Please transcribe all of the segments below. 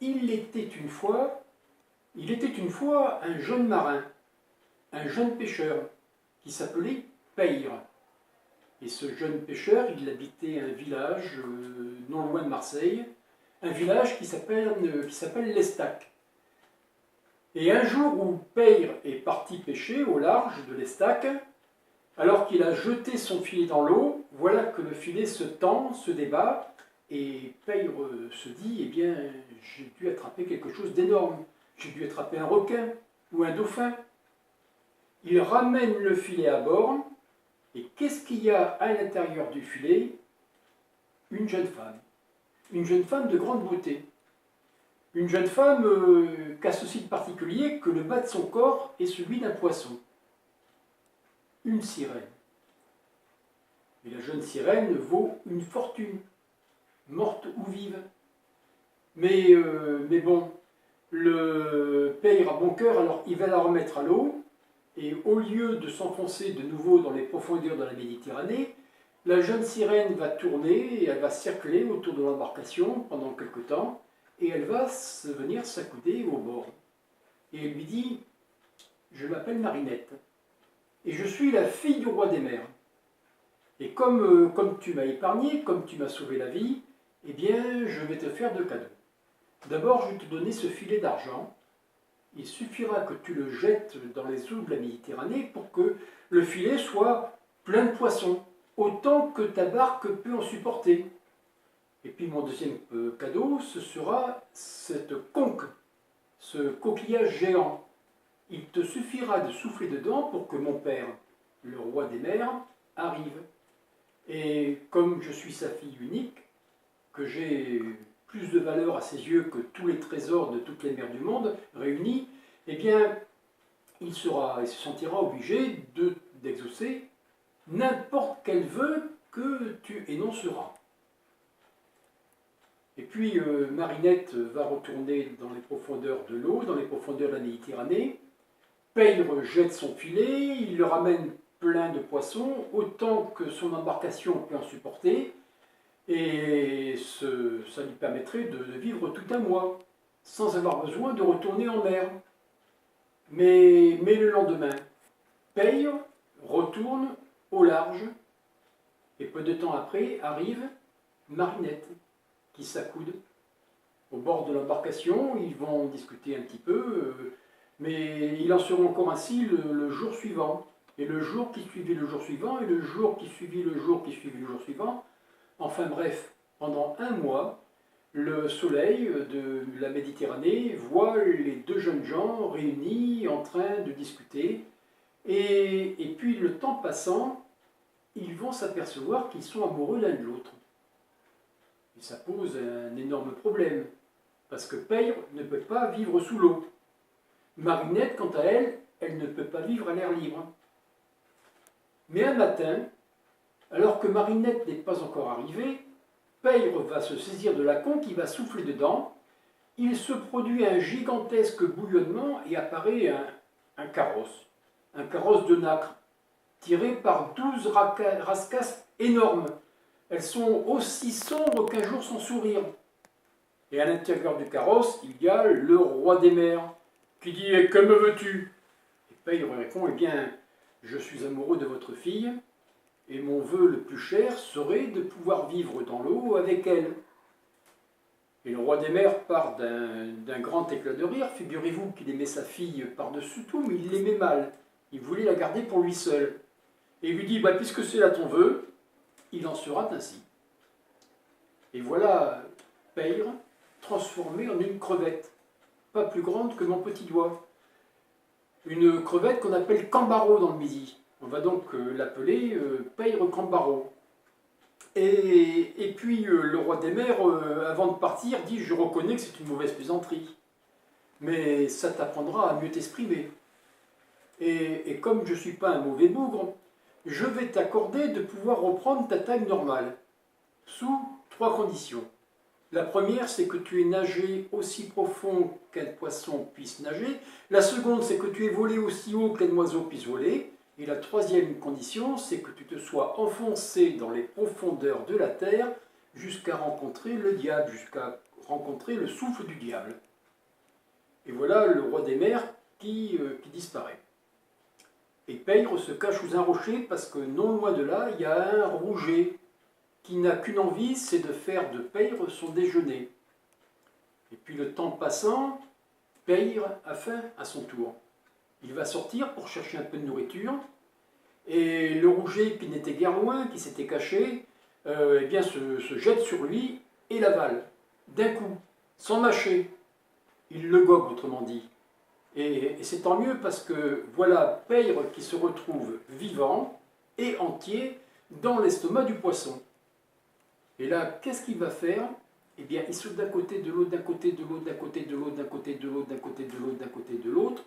Il était une fois un jeune marin, un jeune pêcheur, qui s'appelait Peyre. Et ce jeune pêcheur, il habitait un village non loin de Marseille, un village qui s'appelle l'Estac. Et un jour où Peyre est parti pêcher au large de l'Estac, alors qu'il a jeté son filet dans l'eau, voilà que le filet se tend, se débat, et Peyre se dit, eh bien, j'ai dû attraper quelque chose d'énorme. J'ai dû attraper un requin ou un dauphin. Il ramène le filet à bord, et qu'est-ce qu'il y a à l'intérieur du filet? Une jeune femme de grande beauté. Une jeune femme qui a ceci de particulier que le bas de son corps est celui d'un poisson. Une sirène. Et la jeune sirène vaut une fortune, morte ou vive. Mais bon, le Peyre a bon cœur, alors il va la remettre à l'eau, et au lieu de s'enfoncer de nouveau dans les profondeurs de la Méditerranée, la jeune sirène va tourner et elle va circuler autour de l'embarcation pendant quelque temps, et elle va venir s'accouder au bord. Et elle lui dit, je m'appelle Marinette, et je suis la fille du roi des mers. Et comme tu m'as épargné, comme tu m'as sauvé la vie, eh bien, je vais te faire deux cadeaux. D'abord, je vais te donner ce filet d'argent. Il suffira que tu le jettes dans les eaux de la Méditerranée pour que le filet soit plein de poissons, autant que ta barque peut en supporter. Et puis mon deuxième cadeau, ce sera cette conque, ce coquillage géant. Il te suffira de souffler dedans pour que mon père, le roi des mers, arrive. Et comme je suis sa fille unique, que j'ai plus de valeur à ses yeux que tous les trésors de toutes les mers du monde réunis, eh bien, il se sentira obligé d'exaucer n'importe quel vœu que tu énonceras. Et puis Marinette va retourner dans les profondeurs de l'eau, dans les profondeurs de la Méditerranée. Peyre jette son filet, il le ramène plein de poissons, autant que son embarcation peut en supporter, et ça lui permettrait de vivre tout un mois, sans avoir besoin de retourner en mer. Mais le lendemain, Peyre retourne au large, et peu de temps après arrive Marinette, qui s'accoude au bord de l'embarcation. Ils vont discuter un petit peu, mais il en sera encore ainsi le jour suivant, et le jour qui suivit le jour suivant, et le jour qui suivit le jour qui suivit le jour suivant. Enfin bref, pendant un mois, le soleil de la Méditerranée voit les deux jeunes gens réunis en train de discuter, et puis le temps passant, ils vont s'apercevoir qu'ils sont amoureux l'un de l'autre. Et ça pose un énorme problème, parce que Peyre ne peut pas vivre sous l'eau. Marinette, quant à elle, elle ne peut pas vivre à l'air libre. Mais un matin, alors que Marinette n'est pas encore arrivée, Peyre va se saisir de la conque, il va souffler dedans, il se produit un gigantesque bouillonnement et apparaît un carrosse de nacre, tiré par 12 rascasses énormes. Elles sont aussi sombres qu'un jour sans sourire. Et à l'intérieur du carrosse, il y a le roi des mers, qui dit « Que me veux-tu » Et Peyre répond « Eh bien, je suis amoureux de votre fille, et mon vœu le plus cher serait de pouvoir vivre dans l'eau avec elle. » Et le roi des mers part d'un grand éclat de rire. Figurez-vous qu'il aimait sa fille par-dessus tout, mais il l'aimait mal. Il voulait la garder pour lui seul. Et il lui dit, puisque c'est là ton vœu, il en sera ainsi. Et voilà Peyre transformée en une crevette, pas plus grande que mon petit doigt. Une crevette qu'on appelle Cambaro dans le Midi. On va donc l'appeler Peyre Cambaro. Et puis le roi des mers, avant de partir, dit « Je reconnais que c'est une mauvaise plaisanterie, mais ça t'apprendra à mieux t'exprimer. Et comme je ne suis pas un mauvais bougre, je vais t'accorder de pouvoir reprendre ta taille normale, sous 3 conditions. La première, c'est que tu aies nagé aussi profond qu'un poisson puisse nager. La seconde, c'est que tu aies volé aussi haut qu'un oiseau puisse voler. Et la troisième condition, c'est que tu te sois enfoncé dans les profondeurs de la terre jusqu'à rencontrer le diable, jusqu'à rencontrer le souffle du diable. Et voilà le roi des mers qui disparaît. Et Pègre se cache sous un rocher parce que non loin de là, il y a un rouget qui n'a qu'une envie, c'est de faire de Pègre son déjeuner. Et puis le temps passant, Pègre a faim à son tour. Il va sortir pour chercher un peu de nourriture, et le rouget qui n'était guère loin, qui s'était caché, eh bien se jette sur lui et l'avale, d'un coup, sans mâcher. Il le gobe, autrement dit. Et c'est tant mieux parce que voilà Pègre qui se retrouve vivant et entier dans l'estomac du poisson. Et là, qu'est-ce qu'il va faire? Eh bien, il saute d'un côté, de l'autre, d'un côté, de l'autre, d'un côté, de l'autre, d'un côté, de l'autre, d'un côté, de l'autre, d'un côté, de l'autre.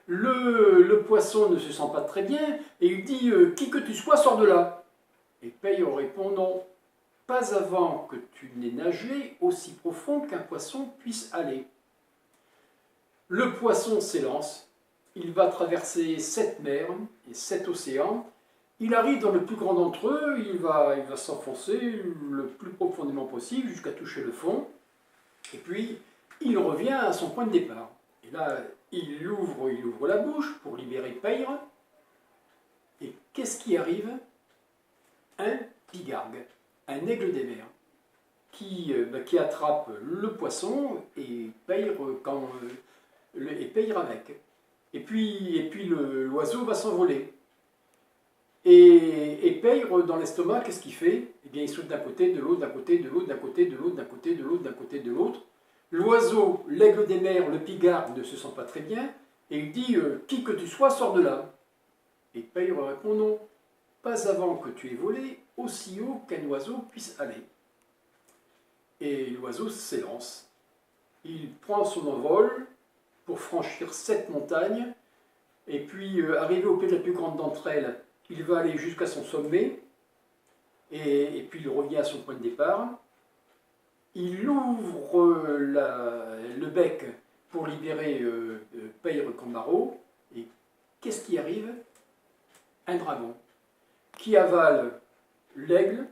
Le poisson ne se sent pas très bien et il dit « Qui que tu sois, sors de là !» Et Pègre répond « Non, pas avant que tu n'aies nagé aussi profond qu'un poisson puisse aller. » Le poisson s'élance, il va traverser 7 mers et 7 océans. Il arrive dans le plus grand d'entre eux, il va s'enfoncer le plus profondément possible jusqu'à toucher le fond. Et puis, il revient à son point de départ. Et là, il ouvre la bouche pour libérer Pègre. Et qu'est-ce qui arrive? Un pigargue, un aigle des mers, qui attrape le poisson et Pègre avec. Et puis l'oiseau va s'envoler. Et Pègre, dans l'estomac, qu'est-ce qu'il fait? Eh bien, il saute d'un côté, de l'autre, d'un côté, de l'autre, d'un côté, de l'autre, d'un côté, de l'autre, d'un côté, de l'autre. L'oiseau, l'aigle des mers, le pigargue ne se sent pas très bien, et il dit « Qui que tu sois, sors de là !» Et Pègre répond « Non, pas avant que tu aies volé aussi haut qu'un oiseau puisse aller. » Et l'oiseau s'élance. Il prend son envol pour franchir 7 montagnes, et puis arrivé au pied de la plus grande d'entre elles, il va aller jusqu'à son sommet, et puis il revient à son point de départ. Il ouvre le bec pour libérer Pègre Cambaro, et qu'est-ce qui arrive? Un dragon, qui avale l'aigle,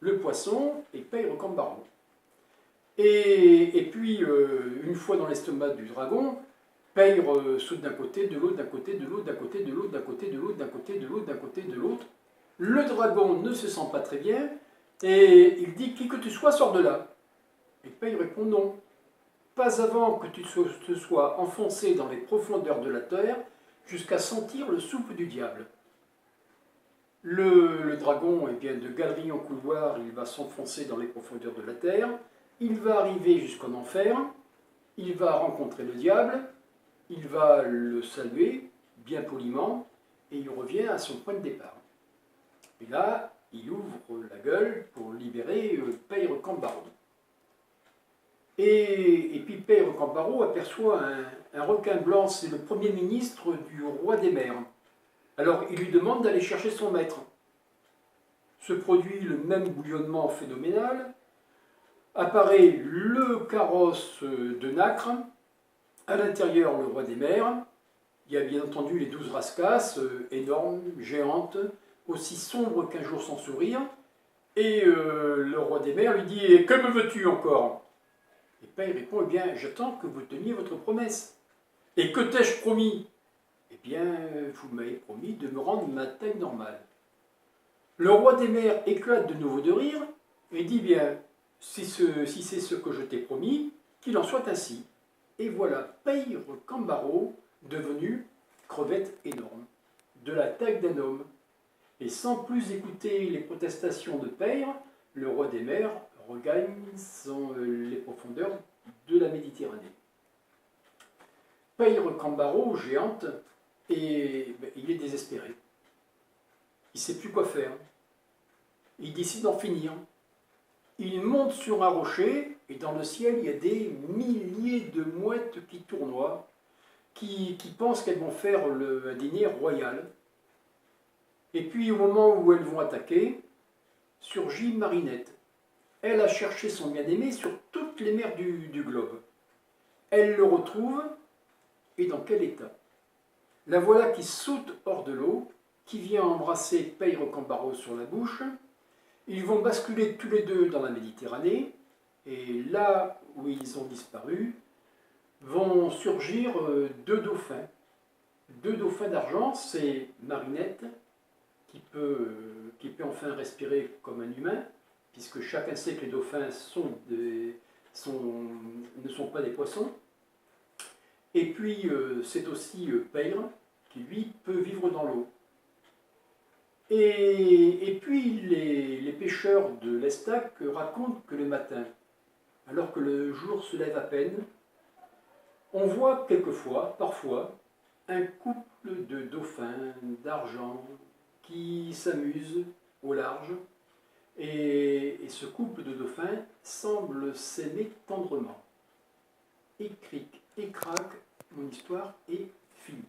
le poisson et Pègre Cambaro. Et puis, une fois dans l'estomac du dragon, Pègre saute d'un côté, de l'autre, d'un côté, de l'autre, d'un côté, de l'autre, d'un côté, de l'autre, d'un côté, de l'autre, d'un côté, de l'autre. Le dragon ne se sent pas très bien, et il dit « Qui que tu sois, sors de là !» Et Pègre répond « Non, pas avant que tu te sois enfoncé dans les profondeurs de la terre, jusqu'à sentir le souffle du diable. » Le dragon, eh bien, de galerie en couloir, il va s'enfoncer dans les profondeurs de la terre, il va arriver jusqu'en enfer, il va rencontrer le diable, il va le saluer, bien poliment, et il revient à son point de départ. Et là, il ouvre la gueule pour libérer Pègre Cambaro. Et puis Pègre Cambaro aperçoit un requin blanc, c'est le premier ministre du roi des mers. Alors il lui demande d'aller chercher son maître. Se produit le même bouillonnement phénoménal, apparaît le carrosse de nacre, à l'intérieur le roi des mers, il y a bien entendu les 12 rascasses, énormes, géantes, aussi sombres qu'un jour sans sourire, et le roi des mers lui dit « Et que me veux-tu encore ?» Et Pègre répond « Eh bien, j'attends que vous teniez votre promesse. »« Et que t'ai-je promis ?»« Eh bien, vous m'avez promis de me rendre ma taille normale. » Le roi des mers éclate de nouveau de rire, et dit « Bien, si c'est ce que je t'ai promis, qu'il en soit ainsi. » Et voilà Pègre Cambaro devenu crevette énorme, de la taille d'un homme. Et sans plus écouter les protestations de Pègre, le roi des mers regagne les profondeurs de la Méditerranée. Pègre Cambaro, géante, il est désespéré. Il ne sait plus quoi faire. Il décide d'en finir. Il monte sur un rocher, et dans le ciel, il y a des milliers de mouettes qui tournoient, qui pensent qu'elles vont faire un dîner royal. Et puis, au moment où elles vont attaquer, surgit Marinette. Elle a cherché son bien-aimé sur toutes les mers du globe. Elle le retrouve, et dans quel état? La voilà qui saute hors de l'eau, qui vient embrasser Pègre Cambaro sur la bouche. Ils vont basculer tous les deux dans la Méditerranée, Et là où ils ont disparu, vont surgir deux dauphins. Deux dauphins d'argent, c'est Marinette, qui peut enfin respirer comme un humain, puisque chacun sait que les dauphins ne sont pas des poissons. Et puis c'est aussi Peyre, qui lui peut vivre dans l'eau. Et puis les pêcheurs de l'Estac racontent que le matin, alors que le jour se lève à peine, on voit quelquefois, parfois, un couple de dauphins d'argent qui s'amusent au large. Et ce couple de dauphins semble s'aimer tendrement. Et cric et crac, mon histoire est finie.